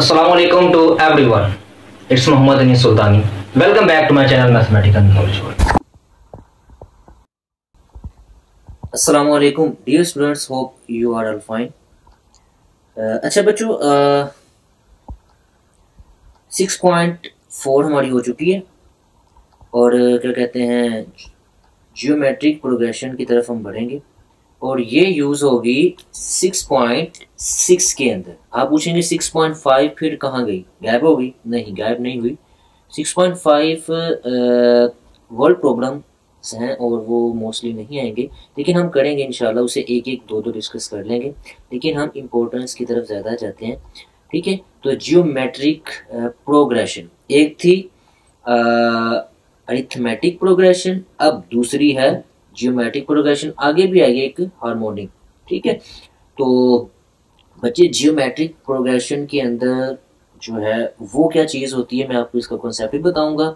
Assalamualaikum to everyone. It's Muhammad Anis Sultani. Welcome back to my channel Mathematical Knowledge World. Assalamualaikum dear students, hope you are all fine. अच्छा बच्चों, 6.4 हमारी हो चुकी है और क्या कहते हैं जियोमेट्रिक प्रोग्रेशन की तरफ हम बढ़ेंगे और ये यूज़ होगी 6.6 के अंदर। आप पूछेंगे 6.5 फिर कहाँ गई, गायब हो गई? नहीं, गायब नहीं हुई। 6.5 वर्ल्ड प्रॉब्लम्स हैं और वो मोस्टली नहीं आएंगे, लेकिन हम करेंगे इंशाल्लाह, उसे एक एक दो डिस्कस कर लेंगे, लेकिन हम इम्पोर्टेंस की तरफ ज़्यादा जाते हैं। ठीक है, तो जियोमेट्रिक प्रोग्रेशन एक थी, अरिथमेटिक प्रोग्रेशन, अब दूसरी है जियोमेट्रिक प्रोग्रेशन, आगे भी आएगी एक हार्मोनिक। ठीक है, तो बच्चे जियोमेट्रिक प्रोग्रेशन के अंदर जो है वो क्या चीज़ होती है, मैं आपको इसका कॉन्सेप्ट भी बताऊंगा।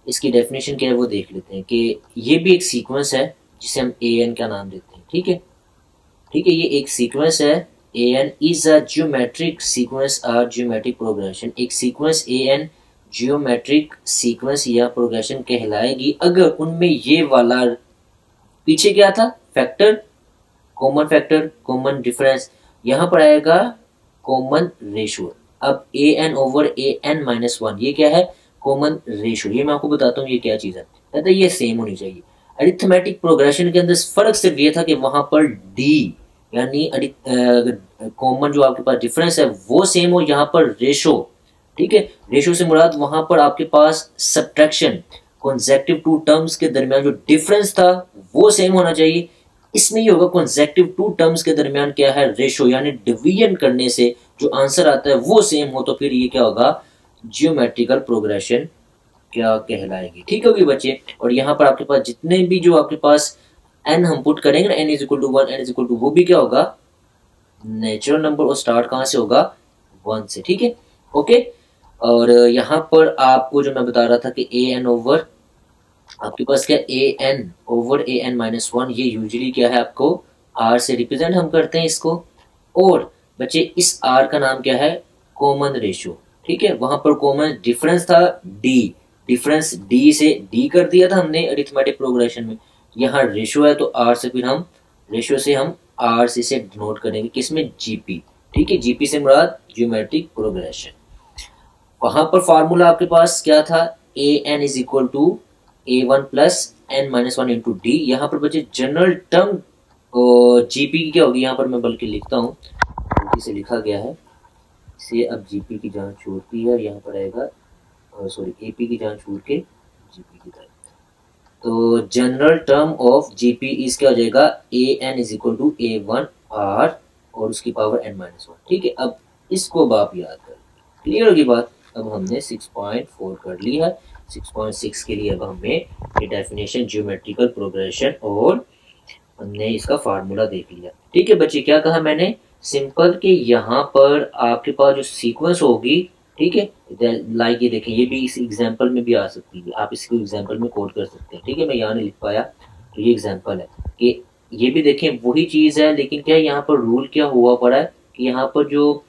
इसकी डेफिनेशन क्या है वो देख लेते हैं कि ये भी एक सीक्वेंस है जिसे हम ए एन का नाम देते हैं। ठीक है, ठीक है, ये एक सीक्वेंस है। A N is a geometric sequence और जियोमेट्रिक प्रोग्रेशन। एक sequence A N geometric sequence या प्रोग्रेशन कहलाएगी अगर उनमें ये वाला पीछे क्या था, फैक्टर, कॉमन डिफरेंस, यहाँ पर आएगा कॉमन रेशियो। अब ए N over A N minus one, ये क्या है, कॉमन रेशियो। ये मैं आपको बताता हूँ ये क्या चीज़ है, कहते हैं ये सेम होनी चाहिए। अरिथमेटिक प्रोग्रेशन के अंदर फर्क सिर्फ ये था कि वहां पर डी यानी कॉमन जो आपके पास डिफरेंस है वो सेम हो, यहाँ पर रेशो। ठीक है, रेशो से मुराद वहां पर आपके पास सब्ट्रैक्शन, कॉन्सेक्टिव टू टर्म्स के दरमियान जो डिफरेंस था वो सेम होना चाहिए। इसमें ये होगा कॉन्सेक्टिव टू टर्म्स के दरमियान क्या है, रेशो, यानी डिवीजन करने से जो आंसर आता है वो सेम हो, तो फिर ये क्या होगा, जियोमेट्रिकल प्रोग्रेशन क्या कहलाएगी। ठीक होगी बच्चे। और यहाँ पर आपके पास जितने भी जो आपके पास n हम पुट करेंगे ना, n is equal to 1, n is equal to, वो भी क्या होगा, नेचुरल नंबर, और स्टार्ट कहाँ से होगा, 1 से। ठीक है, ओके। और यहाँ पर आपको जो मैं बता रहा था कि ए एन ओवर आपके पास क्या, ए N over A N minus one, ये यूजली क्या है आपको आर से रिप्रेजेंट हम करते हैं इसको। और बच्चे इस आर का नाम क्या है, कॉमन रेशियो। ठीक है, वहां पर कॉमन डिफरेंस था डी, डिफरेंस डी से डी कर दिया था हमने अरिथमेटिक प्रोग्रेशन में। यहाँ रेशियो है तो आर से फिर हम रेशियो से हम आर से डिनोट करेंगे किसमें, जीपी। ठीक है, जीपी से मुराद जियोमेट्रिक प्रोग्रेशन। वहां पर फार्मूला आपके पास क्या था, A N is equal to A one plus N minus one into D. यहाँ पर बच्चे जनरल टर्म जीपी की क्या होगी, यहाँ पर मैं बल्कि लिखता हूँ, गलती से लिखा गया है इसे, अब जीपी की जहाँ छूटती है यहाँ पर आएगा, सॉरी एपी की जहाँ छूट के जीपी की तरफ, तो general term of GP is क्या हो जाएगा, A N is equal to A one R और उसकी पावर एन माइनस वन। ठीक है, अब इसको आप याद कर, क्लियर होगी बात। अब हमने 6.4 कर ली है, 6.6 के लिए अब हमें ये डेफिनेशन जियोमेट्रिकल प्रोग्रेशन और हमने इसका फार्मूला देख लिया। ठीक है बच्चे, क्या कहा मैंने, सिंपल के यहाँ पर आपके पास जो सीक्वेंस होगी, ठीक है, लाइक ये देखें, ये भी इस एग्जांपल में भी आ सकती है, आप इसको एग्जांपल में कोड कर सकते हैं। ठीक है, मैं यहाँ नहीं लिख पाया तो ये एग्जांपल है कि ये भी देखें वही चीज़ है, लेकिन क्या यहाँ पर रूल क्या हुआ पड़ा है कि यहाँ पर जो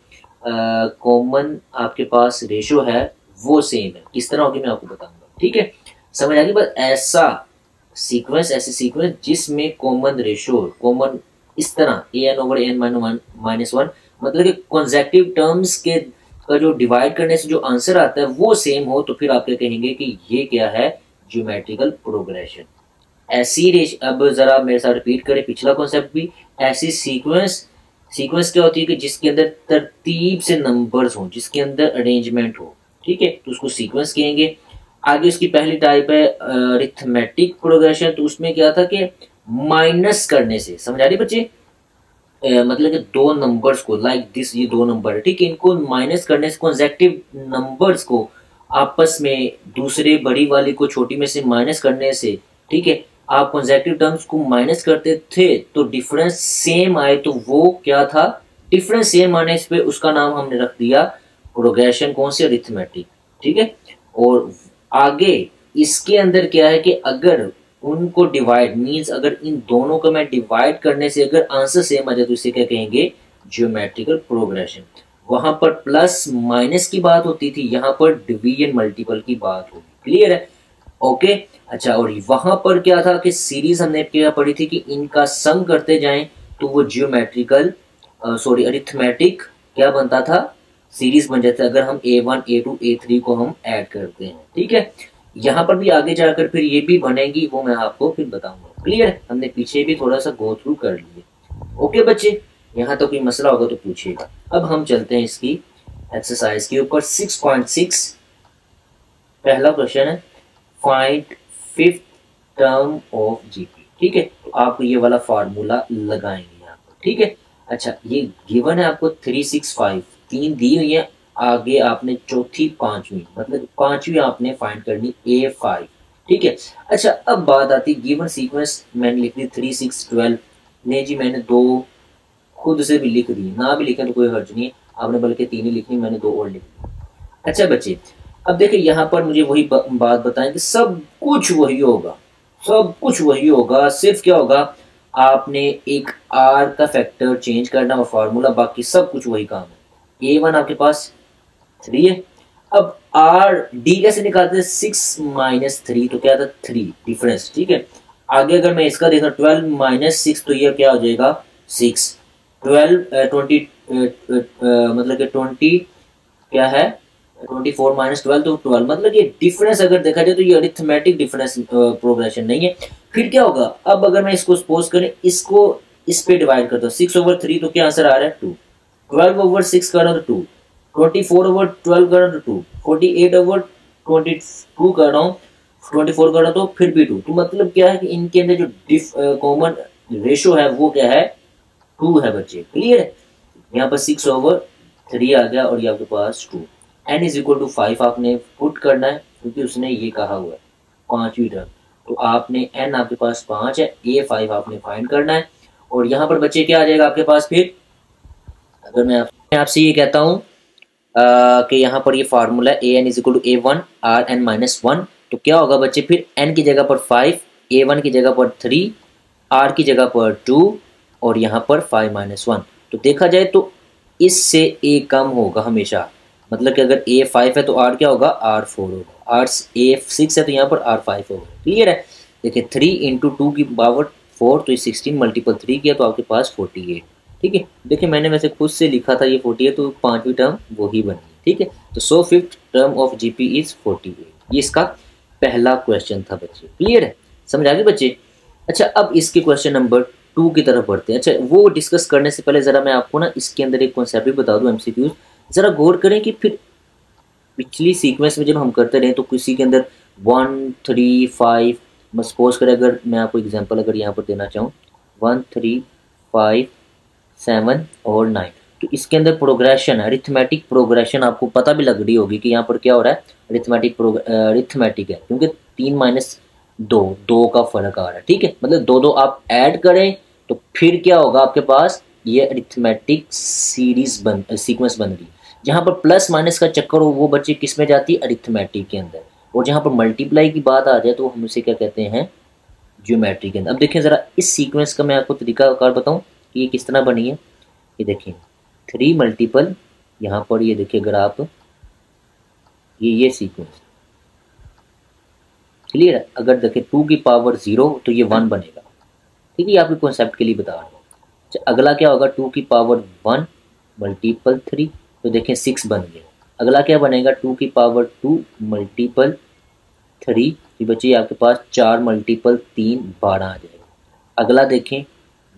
कॉमन आपके पास रेशो है वो सेम है। किस तरह होगी मैं आपको बताऊंगा। ठीक है, समझ आ गई बात। ऐसा सीक्वेंस, ऐसे सीक्वेंस जिसमें कॉमन रेशो, कॉमन इस तरह A N over N minus one, मतलब कि कॉन्सेक्टिव टर्म्स के का जो डिवाइड करने से जो आंसर आता है वो सेम हो, तो फिर आप क्या कहेंगे कि ये क्या है, जियोमेट्रिकल प्रोग्रेशन। ऐसी अब जरा मेरे साथ रिपीट करें पिछला कॉन्सेप्ट भी, ऐसी सीक्वेंस क्या होती है कि जिसके अंदर तरतीब से नंबर्स हो, जिसके अंदर अरेंजमेंट हो। ठीक है, तो उसको सीक्वेंस कहेंगे। आगे उसकी पहली टाइप है अरिथमेटिक प्रोग्रेशन, तो उसमें क्या था कि माइनस करने से, समझ आ रही बच्चे, मतलब कि दो नंबर्स को, लाइक दिस, ये दो नंबर है, ठीक है, इनको माइनस करने से, कॉन्सेक्टिव नंबर्स को आपस में दूसरे बड़ी वाली को छोटी में से माइनस करने से, ठीक है, आप कॉन्सेक्टिव टर्म्स को माइनस करते थे तो डिफरेंस सेम आए, तो वो क्या था, डिफरेंस सेम आने पे उसका नाम हमने रख दिया प्रोग्रेशन, कौन सी, अरिथमेटिक। ठीक है, और आगे इसके अंदर क्या है कि अगर उनको डिवाइड मींस, अगर इन दोनों को मैं डिवाइड करने से अगर आंसर सेम आ जाए तो इसे क्या कहेंगे, जियोमेट्रिकल प्रोग्रेशन। वहां पर प्लस माइनस की बात होती थी, यहाँ पर डिवीजन मल्टीपल की बात होगी। क्लियर है? ओके। अच्छा, और वहां पर क्या था कि सीरीज हमने क्या पढ़ी थी कि इनका सम करते जाएं तो वो जियोमेट्रिकल अरिथमेटिक क्या बनता था, सीरीज बन जाता है अगर हम A1 A2 A3 को हम ऐड करते हैं। ठीक है, यहाँ पर भी आगे जाकर फिर ये भी बनेगी, वो मैं आपको फिर बताऊंगा। क्लियर है? हमने पीछे भी थोड़ा सा गो थ्रू कर लिए। ओके बच्चे, यहाँ तो कोई मसला होगा तो पूछिएगा। अब हम चलते हैं इसकी एक्सरसाइज के ऊपर। 6.6 पहला क्वेश्चन है, find fifth term of GP. ठीक है, तो आप ये वाला फार्मूला लगाएंगे यहाँ पर। ठीक है, अच्छा ये गिवन है आपको 365, 3 दी हुई है, आगे आपने चौथी पांचवी मतलब पांचवी आपने फाइंड करनी A5। ठीक है, अच्छा अब बात आती गिवन सीक्वेंस मैंने लिख दी 3 6 12। नहीं जी, मैंने 2 खुद से भी लिख दी, ना भी लिखा तो कोई हर्ज नहीं है, आपने बल्कि 3 ही लिखनी, मैंने 2 और लिख दी। अच्छा बच्चे, अब देखिए यहाँ पर मुझे वही बात बताएं कि सब कुछ वही होगा, सब कुछ वही होगा, सिर्फ क्या होगा, आपने एक आर का फैक्टर चेंज करना और फार्मूला, बाकी सब कुछ वही काम है। A1 आपके पास 3 है। अब आर डी कैसे निकालते हैं, 6 माइनस 3, तो क्या था 3 डिफरेंस। ठीक है, आगे अगर मैं इसका देखा 12 माइनस 6, तो ये क्या हो जाएगा 6। 12 20 मतलब कि 20 क्या है 24 माइनस 12, तो 12, मतलब ये डिफरेंस अगर देखा जाए तो ये अरिथमेटिक डिफरेंस प्रोग्रेशन नहीं है। फिर क्या होगा, अब अगर मैं इसको सपोज करें, इसको इस पे डिवाइड करता हूँ 6/3, तो क्या आंसर आ रहा है 2। 12/6 कर रहा हूँ तो 2, 24/12 कर रहा हूँ तो 2, 48/22 कर रहा हूँ, 24 कर रहा हूँ तो फिर भी 2। तो मतलब क्या है कि इनके अंदर जो कॉमन रेशो है वो क्या है 2 है बच्चे। क्लियर है? यहाँ पर 6/3 आ गया और ये आपके पास 2। n इज इक्वल टू 5 आपने पुट करना है, क्योंकि उसने ये कहा हुआ है पांचवी टर्म, तो आपने n आपके पास 5 है, A5 आपने फाइंड करना है। और यहाँ पर बच्चे क्या आ जाएगा आपके पास, फिर अगर मैं आपसे ये कहता हूँ कि यहाँ पर ये formula an is equal to A1 Rn-1, तो क्या होगा बच्चे, फिर n की जगह पर 5, A1 की जगह पर 3, R की जगह पर 2 और यहाँ पर 5-1। तो देखा जाए तो इससे A कम होगा हमेशा, मतलब कि अगर A5 है तो R क्या होगा, R4 होगा, R A6 है तो यहाँ पर R5 होगा। क्लियर है? देखिए 3 इंटू 2 की पावर 4, तो ये 16 मल्टीपल 3 किया तो आपके पास 48। ठीक है, देखिए मैंने वैसे खुद से लिखा था ये 48, तो पांचवी टर्म वही बनी। ठीक है, तो so fifth term of GP is 48। ये इसका पहला क्वेश्चन था बच्चे। क्लियर है? समझ आ गए बच्चे? अच्छा अब इसके क्वेश्चन नंबर 2 की तरफ बढ़ते हैं। अच्छा वो डिस्कस करने से पहले जरा मैं आपको ना इसके अंदर एक कॉन्सेप्ट भी बता दूं, MCQs जरा गौर करें कि फिर पिछली सीक्वेंस में जब हम करते रहे तो किसी के अंदर 1 3 5, सपोज करें अगर मैं आपको एग्जांपल अगर यहाँ पर देना चाहूँ 1 3 5 7 और 9, तो इसके अंदर प्रोग्रेशन है, अरिथमेटिक प्रोग्रेशन आपको पता भी लग रही होगी कि यहाँ पर क्या हो रहा है, अरिथमेटिक है, क्योंकि 3 माइनस 2 का फर्क आ रहा है। ठीक है, मतलब 2 आप ऐड करें तो फिर क्या होगा आपके पास, ये अरिथमेटिक सीक्वेंस बन रही है। जहाँ पर प्लस माइनस का चक्कर हो वो बच्चे किस में जाती है, अरिथमेटिक के अंदर। और जहाँ पर मल्टीप्लाई की बात आ जाए तो हम इसे क्या कहते हैं, ज्योमेट्री के अंदर। अब देखें जरा इस सीक्वेंस का मैं आपको तरीकाकार बताऊं कि ये किस तरह बनी है। ये देखें 3 मल्टीपल, यहाँ पर ये देखिए अगर आप ये सीक्वेंस क्लियर है, अगर देखें 2 की पावर 0 तो ये 1 बनेगा। ठीक है, आपके कॉन्सेप्ट के लिए बता रहा हूँ। अच्छा अगला क्या होगा, 2 की पावर 1 मल्टीपल 3, तो देखें 6 बन गया। अगला क्या बनेगा, 2 की पावर 2 मल्टीपल 3, तो बच्चे आपके पास 4 मल्टीपल 3 12 आ जाएगा। अगला देखें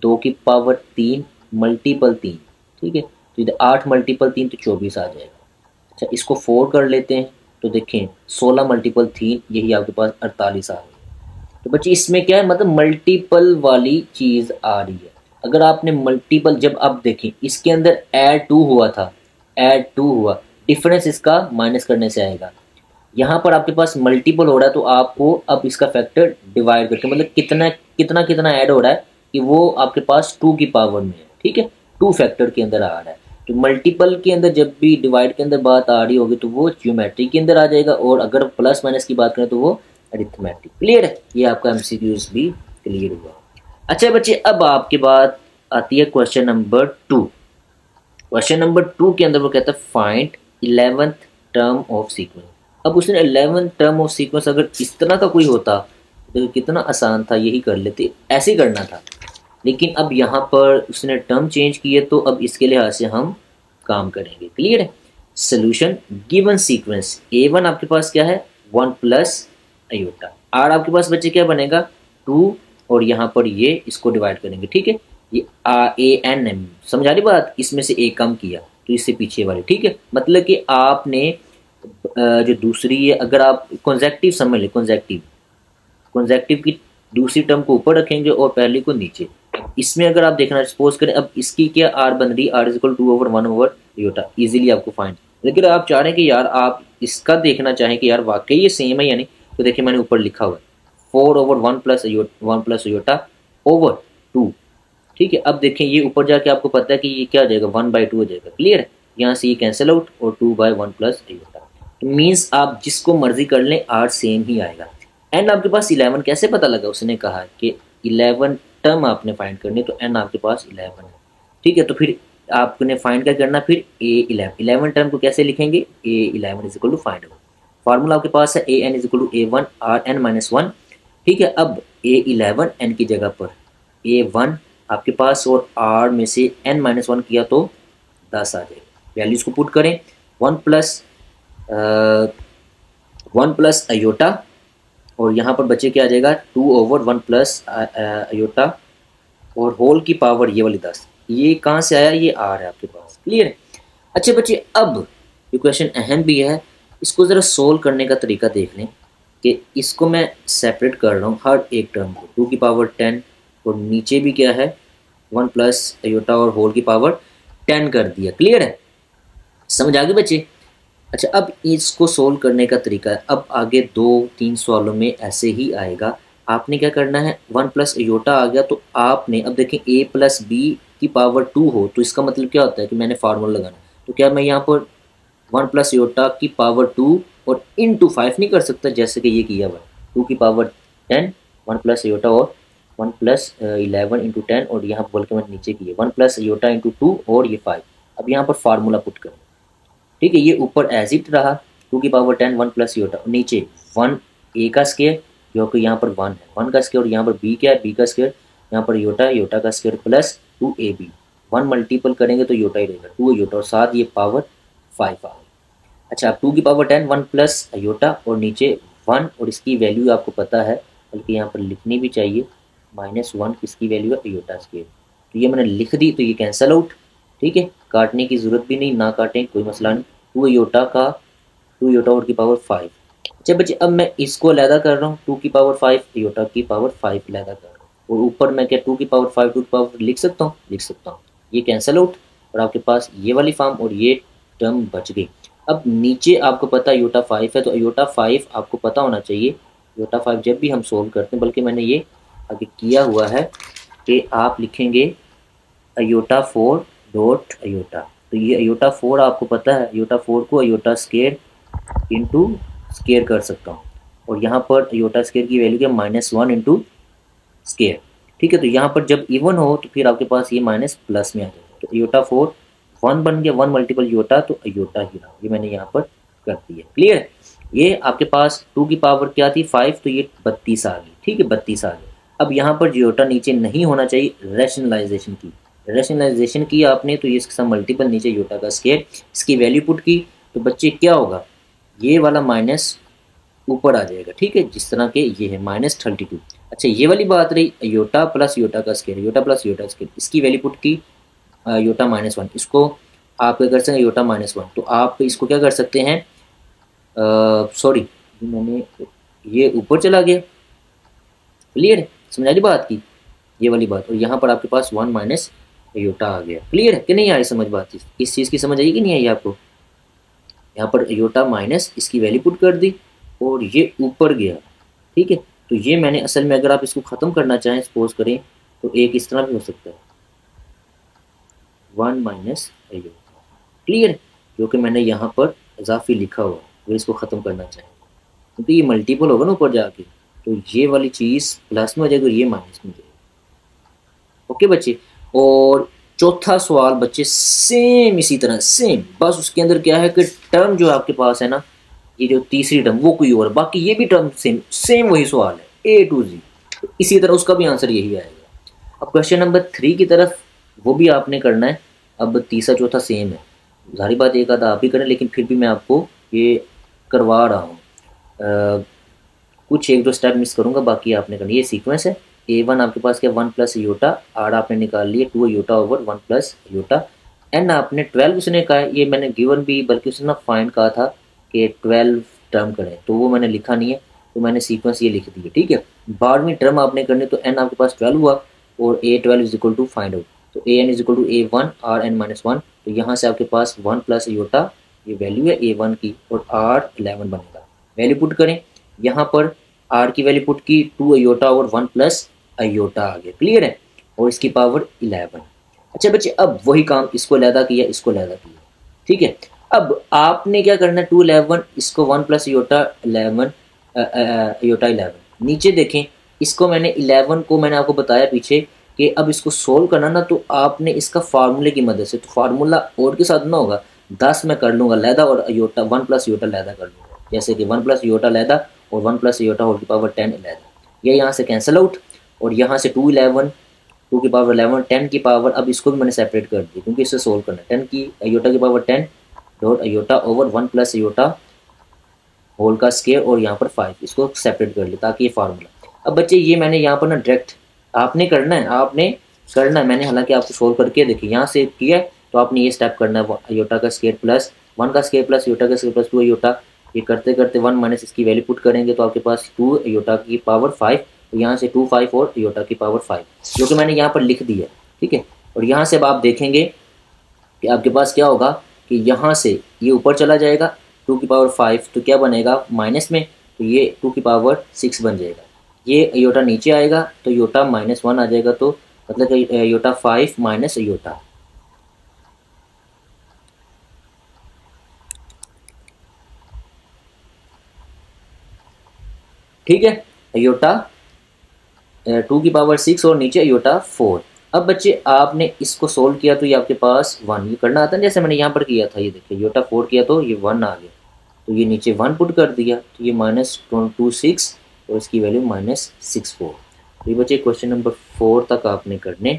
2 की पावर 3 मल्टीपल 3, ठीक है, तो इधर 8 मल्टीपल 3 तो 24 आ जाएगा। अच्छा इसको 4 कर लेते हैं तो देखें 16 मल्टीपल 3, यही आपके पास 48 आ गया। तो बच्चे इसमें क्या है, मतलब मल्टीपल वाली चीज़ आ रही है। अगर आपने मल्टीपल, जब आप देखें इसके अंदर ऐड 2 हुआ था, ऐड 2 हुआ, डिफरेंस इसका माइनस करने से आएगा। यहाँ पर आपके पास मल्टीपल हो रहा है तो आपको अब इसका फैक्टर डिवाइड करके, मतलब कितना कितना कितना ऐड हो रहा है कि वो आपके पास 2 की पावर में है। ठीक है, 2 फैक्टर के अंदर आ रहा है। तो मल्टीपल के अंदर जब भी डिवाइड के अंदर बात आ रही होगी तो वो ज्योमेट्री के अंदर आ जाएगा, और अगर प्लस माइनस की बात करें तो वो अरिथमेटिक। क्लियर है? ये आपका MCQs भी क्लियर हुआ। अच्छा बच्चे अब आपके बात आती है क्वेश्चन नंबर 2। क्वेश्चन नंबर 2 के अंदर वो कहता है find 11th term of sequence. अब उसने 11th टर्म ऑफ सीक्वेंस अगर इस तरह का कोई होता तो कितना आसान था, यही कर लेते, ऐसे ही करना था। लेकिन अब यहाँ पर उसने टर्म चेंज की है, तो अब इसके लिहाज से हम काम करेंगे। क्लियर है। सोल्यूशन गिवन सीक्वेंस A1 आपके पास क्या है 1 प्लस आयोटा, आर आपके पास बच्चे क्या बनेगा 2, और यहाँ पर ये इसको डिवाइड करेंगे। ठीक है, ये ANM समझा रही बात, इसमें से A कम किया तो इससे पीछे वाले। ठीक है, मतलब कि आपने जो दूसरी है, अगर आप कॉन्जेक्टिव समझ लें, कॉन्जेक्टिव की दूसरी टर्म को ऊपर रखेंगे और पहली को नीचे। इसमें अगर आप देखना सपोज करें, अब इसकी क्या आर बन रही, R is equal 2/1 iota, easily आपको फाइंड। लेकिन आप चाह रहे हैं कि यार आप इसका देखना चाहें कि यार वाकई ये सेम है यानी, तो देखिए मैंने ऊपर लिखा हुआ है 4/1 प्लस आयोटा ओवर 2। ठीक है, अब देखें ये ऊपर जाके आपको पता है कि ये क्या हो जाएगा 1/2 हो जाएगा। क्लियर है, यहाँ से ये कैंसिल आउट और 2/1 प्लस आयोटा। तो मीन्स आप जिसको मर्जी कर लें आर सेम ही आएगा। एन आपके पास 11 कैसे पता लगा, उसने कहा कि 11 टर्म आपने फाइंड करनी, तो एन आपके पास 11 है। ठीक है, तो फिर आपने फाइंड क्या करना, फिर A11 टर्म को कैसे लिखेंगे, A11 is equal to find out. Formula आपके पास है AN is equal to A1 RN-1। ठीक है, अब A11 N की जगह पर A1 आपके पास और R में से N-1 किया तो 10 आ जाएगा। वैल्यूज को पुट करें 1 प्लस आयोटा, और यहाँ पर बच्चे क्या आ जाएगा 2/1 प्लस आयोटा और होल की पावर ये वाली 10। ये कहाँ से आया, ये R है आपके पास। क्लियर है। अच्छे बच्चे, अब ये क्वेश्चन अहम भी है, इसको ज़रा सोल्व करने का तरीका देख लें कि इसको मैं सेपरेट कर रहा हूँ हर एक टर्म को, 2 की पावर 10 और नीचे भी क्या है 1 प्लस आयोटा और होल की पावर 10 कर दिया। क्लियर है, समझ आ गए बच्चे। अच्छा, अब इसको सोल्व करने का तरीका है, अब आगे 2-3 सवालों में ऐसे ही आएगा। आपने क्या करना है 1 प्लस आयोटा आ गया, तो आपने अब देखें A प्लस B की पावर 2 हो, तो इसका मतलब क्या होता है कि मैंने फार्मूला लगाना। तो क्या मैं यहाँ पर 1 प्लस आयोटा की पावर 2 और इंटू 5 नहीं कर सकता, जैसे कि ये किया हुआ 2 की पावर 10 1 प्लस आयोटा और 1 प्लस 11 इंटू 10, और यहाँ बोल के मैंने नीचे किया 1 प्लस आयोटा इंटू 2 और ये 5। अब यहाँ पर फार्मूला पुट करें। ठीक है, ये ऊपर एज इट रहा 2 की पावर 10 1 प्लस आयोटा, नीचे 1 A का स्क्वायर जो कि यहाँ पर 1 है, 1 का स्क्वायर, और यहाँ पर B क्या है B का स्क्वायर, यहाँ पर आयोटा का स्क्वायर प्लस 2AB। 1 मल्टीपल करेंगे तो आयोटा ही रहेगा 2 आयोटा, और साथ ये पावर 5 आ गई। अच्छा, अब 2 की पावर 10 1 प्लस आयोटा और नीचे 1, और इसकी वैल्यू आपको पता है, बल्कि यहाँ पर लिखनी भी चाहिए -1, किसकी वैल्यू है आयोटा स्क्वायर। तो ये मैंने लिख दी, तो ये कैंसिल आउट। ठीक है, काटने की ज़रूरत भी नहीं, ना काटें कोई मसला नहीं। 2 आयोटा और की पावर 5। अच्छा बच्चे, अब मैं इसको अलहदा कर रहा हूँ 2 की पावर 5 आयोटा की पावर 5 अलहदा कर रहा हूँ, और ऊपर मैं क्या 2 की पावर 5 2 की पावर लिख सकता हूँ, ये कैंसिल आउट, और आपके पास ये वाली फॉर्म और ये टर्म बच गई। अब नीचे आपको पता आयोटा 5 है, तो आयोटा 5 आपको पता होना चाहिए। आयोटा 5 जब भी हम सोल्व करते हैं, बल्कि मैंने ये आगे किया हुआ है कि आप लिखेंगे आयोटा 4 डॉट आयोटा, तो ये आयोटा 4 आपको पता है, आयोटा 4 को आयोटा स्क्वायर इंटू स्क्वायर कर सकता हूँ, और यहाँ पर आयोटा स्क्वायर की वैल्यू क्या -1 इंटू स्क्वायर। ठीक है, तो यहाँ पर जब इवन हो तो फिर आपके पास ये माइनस प्लस में आ जाएगा, तो आयोटा 4 1 बन गया, 1 मल्टीपल आयोटा, तो आयोटा ही रहा, ये मैंने यहाँ पर कर दिया। क्लियर है, ये आपके पास 2 की पावर क्या थी 5, तो ये 32 आ गई। ठीक है, 32 आ गई। अब यहाँ पर आयोटा नीचे नहीं होना चाहिए, रैशनलाइजेशन की आपने, तो ये इसके साथ मल्टीपल नीचे आयोटा का स्क्वायर, इसकी वैल्यू पुट की, तो बच्चे क्या होगा, ये वाला माइनस ऊपर आ जाएगा। ठीक है, जिस तरह के ये है -32। अच्छा, ये वाली बात रही आयोटा प्लस आयोटा का square, iota plus iota square, इसकी वैल्यू पुट की आयोटा -1, इसको आप क्या कर सकते हैं आयोटा -1, तो आप इसको क्या कर सकते हैं, सॉरी मैंने ये ऊपर चला गया। क्लियर है, समझ रही बात की, ये वाली बात, और यहाँ पर आपके पास 1 माइनस आयोटा आ गया। क्लियर है कि नहीं आ रही समझ बात, इस चीज़ की समझ आई कि नहीं आई आपको। यहाँ पर आयोटा माइनस इसकी वैल्यू पुट कर दी और ये ऊपर गया। ठीक है, तो ये मैंने असल में अगर आप इसको ख़त्म करना चाहें सपोज करें, तो एक इस तरह भी हो सकता है 1 माइनस आयोटा। क्लियर, जो कि मैंने यहाँ पर इजाफी लिखा हुआ, अगर इसको ख़त्म करना चाहें, क्योंकि ये मल्टीपल होगा ना ऊपर जाके, तो ये वाली चीज़ प्लस में हो जाएगी और ये माइनस में हो जाएगी। ओके बच्चे, और चौथा सवाल बच्चे सेम इसी तरह सेम, बस उसके अंदर क्या है कि टर्म जो आपके पास है ना, ये जो तीसरी टर्म वो कोई और, बाकी ये भी टर्म सेम सेम वही सवाल है A to Z। तो इसी तरह उसका भी आंसर यही आएगा। अब क्वेश्चन नंबर 3 की तरफ वो भी आपने करना है। अब तीसरा चौथा सेम है, जारी बात एक आधा आप ही करें, लेकिन फिर भी मैं आपको ये करवा रहा हूँ। कुछ एक दो स्टेप मिस करूँगा, बाकी आपने करना। ये सीक्वेंस है, A1 आपके पास क्या 1 प्लस योटा, आर आपने निकाल लिए 2 iota over 1 plus iota, n आपने 12 उसने कहा है, ये मैंने गिवन भी, बल्कि उसने ना फाइंड कहा था कि 12 टर्म करें, तो वो मैंने लिखा नहीं है, तो मैंने सीक्वेंस ये लिख दी है, ठीक है। 12वीं टर्म आपने करनी, तो एन आपके पास 12 हुआ और A12 is equal to find out, तो AN is equal to A1 r n minus 1, तो यहाँ से आपके पास 1 प्लस योटा ये वैल्यू है A1 की और आर 11 बनेगा। वैल्यू पुट करें, यहाँ पर आर की वैल्यू पुट की 2 अयोटा और 1 प्लस अयोटा आ गया, क्लियर है, और इसकी पावर 11। अच्छा बच्चे, अब वही काम इसको लैदा किया, इसको लैदा किया, ठीक है। अब आपने क्या करना है, 2 11 इसको 1 प्लस अयोटा 11 अयोटा 11, नीचे देखें इसको मैंने 11 को मैंने आपको बताया पीछे कि अब इसको सोल्व करना ना, तो आपने इसका फार्मूले की मदद से, तो फार्मूला और के साथ ना होगा, 10 मैं कर लूँगा लैदा और अयोटा 1 प्लस अयोटा लैदा कर लूँगा, जैसे कि 1 प्लस अयोटा लैदा और 1 प्लस अयोटा होल की पावर 10 लैदा, ये यहाँ से कैंसिल आउट, और यहाँ से 2 11 2 की पावर 11 10 की पावर, अब इसको भी मैंने सेपरेट कर दी क्योंकि इससे सोल्व करना है, 10 की अयोटा की power 10 dot iota over 1 plus iota whole का स्क्वायर और यहाँ पर 5, इसको सेपरेट कर लिया ताकि ये फार्मूला। अब बच्चे ये मैंने यहाँ पर ना डायरेक्ट आपने करना है, मैंने हालांकि आपको सोल्व करके देखिए यहाँ से किया है, तो आपने ये स्टेप करना है, अयोटा का स्क्वायर प्लस 1 का स्क्वायर प्लस अयोटा का स्क्वायर प्लस 2 अयोटा, ये करते करते 1 माइनस इसकी वैल्यू पुट करेंगे तो आपके पास 2 अयोटा की पावर 5, तो यहाँ से 2 5 और अयोटा की पावर 5, जो कि मैंने यहाँ पर लिख दिया, ठीक है। और यहाँ से अब आप देखेंगे कि आपके पास क्या होगा कि यहाँ से ये ऊपर चला जाएगा 2 की पावर 5, तो क्या बनेगा माइनस में, तो ये 2 की पावर 6 बन जाएगा, ये अयोटा नीचे आएगा तो योटा -1 आ जाएगा, तो मतलब कि योटा 5 माइनस अयोटा, ठीक है, अयोटा 2 की पावर 6 और नीचे अयोटा 4। अब बच्चे आपने इसको सोल्व किया तो ये आपके पास 1, ये करना आता है जैसे मैंने यहाँ पर किया था, ये देखिए अयोटा 4 किया तो ये 1 आ गया, तो ये नीचे 1 पुट कर दिया, तो ये -26 और इसकी वैल्यू -64। तो ये बच्चे क्वेश्चन नंबर 4 तक आपने करने,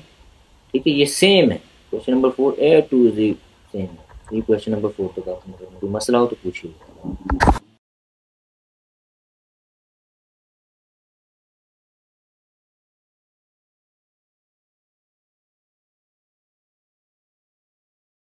ठीक है, ये सेम है, question number 4 A to Z same है, ये क्वेश्चन नंबर 4 तक आपने करना, कोई मसला हो तो पूछिए।